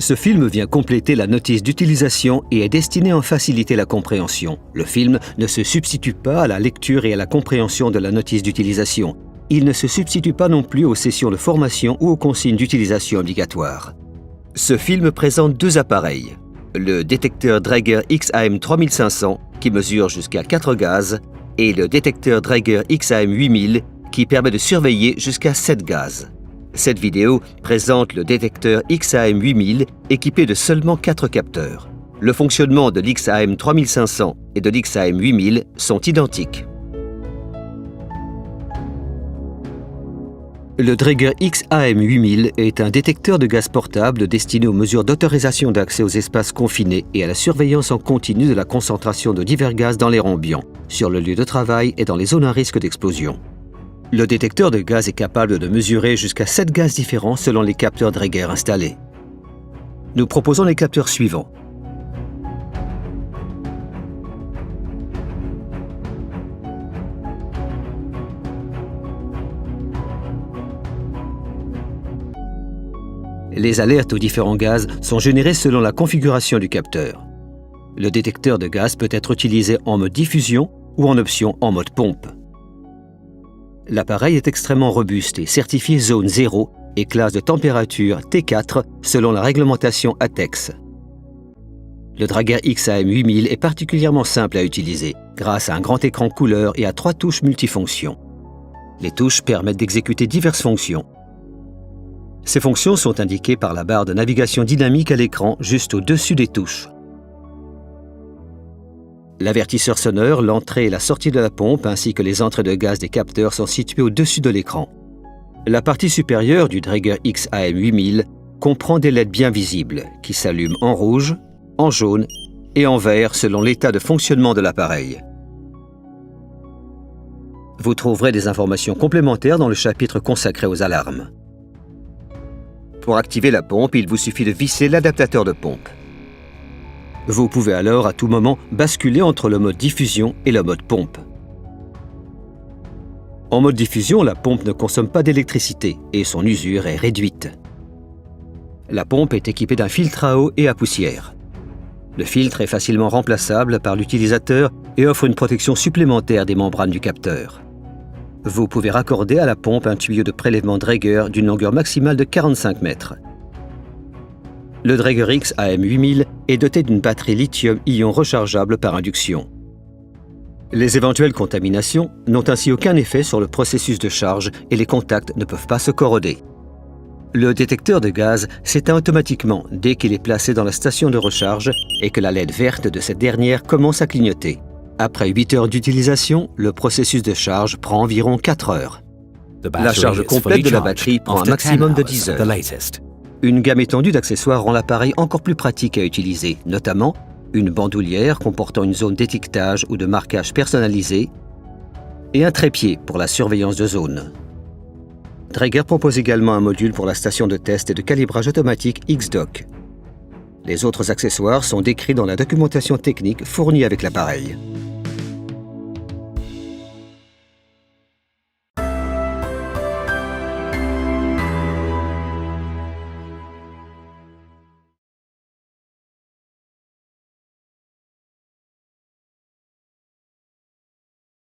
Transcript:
Ce film vient compléter la notice d'utilisation et est destiné à en faciliter la compréhension. Le film ne se substitue pas à la lecture et à la compréhension de la notice d'utilisation. Il ne se substitue pas non plus aux sessions de formation ou aux consignes d'utilisation obligatoires. Ce film présente deux appareils. Le détecteur Draeger XAM 3500 qui mesure jusqu'à 4 gaz et le détecteur Draeger XAM 8000 qui permet de surveiller jusqu'à 7 gaz. Cette vidéo présente le détecteur XAM 8000 équipé de seulement 4 capteurs. Le fonctionnement de l'XAM 3500 et de l'XAM 8000 sont identiques. Le Draeger XAM 8000 est un détecteur de gaz portable destiné aux mesures d'autorisation d'accès aux espaces confinés et à la surveillance en continu de la concentration de divers gaz dans l'air ambiant, sur le lieu de travail et dans les zones à risque d'explosion. Le détecteur de gaz est capable de mesurer jusqu'à 7 gaz différents selon les capteurs Draeger installés. Nous proposons les capteurs suivants. Les alertes aux différents gaz sont générées selon la configuration du capteur. Le détecteur de gaz peut être utilisé en mode diffusion ou en option en mode pompe. L'appareil est extrêmement robuste et certifié zone 0 et classe de température T4 selon la réglementation ATEX. Le Draeger XAM 8000 est particulièrement simple à utiliser grâce à un grand écran couleur et à 3 touches multifonctions. Les touches permettent d'exécuter diverses fonctions. Ces fonctions sont indiquées par la barre de navigation dynamique à l'écran juste au-dessus des touches. L'avertisseur sonneur, l'entrée et la sortie de la pompe ainsi que les entrées de gaz des capteurs sont situés au-dessus de l'écran. La partie supérieure du Draeger XAM 8000 comprend des LED bien visibles qui s'allument en rouge, en jaune et en vert selon l'état de fonctionnement de l'appareil. Vous trouverez des informations complémentaires dans le chapitre consacré aux alarmes. Pour activer la pompe, il vous suffit de visser l'adaptateur de pompe. Vous pouvez alors à tout moment basculer entre le mode diffusion et le mode pompe. En mode diffusion, la pompe ne consomme pas d'électricité et son usure est réduite. La pompe est équipée d'un filtre à eau et à poussière. Le filtre est facilement remplaçable par l'utilisateur et offre une protection supplémentaire des membranes du capteur. Vous pouvez raccorder à la pompe un tuyau de prélèvement Draeger d'une longueur maximale de 45 mètres. Le Draeger XAM 8000 est doté d'une batterie lithium-ion rechargeable par induction. Les éventuelles contaminations n'ont ainsi aucun effet sur le processus de charge et les contacts ne peuvent pas se corroder. Le détecteur de gaz s'éteint automatiquement dès qu'il est placé dans la station de recharge et que la LED verte de cette dernière commence à clignoter. Après 8 heures d'utilisation, le processus de charge prend environ 4 heures. La charge complète de la batterie prend un maximum de 10 heures. Une gamme étendue d'accessoires rend l'appareil encore plus pratique à utiliser, notamment une bandoulière comportant une zone d'étiquetage ou de marquage personnalisé et un trépied pour la surveillance de zone. Draeger propose également un module pour la station de test et de calibrage automatique X-Dock. Les autres accessoires sont décrits dans la documentation technique fournie avec l'appareil.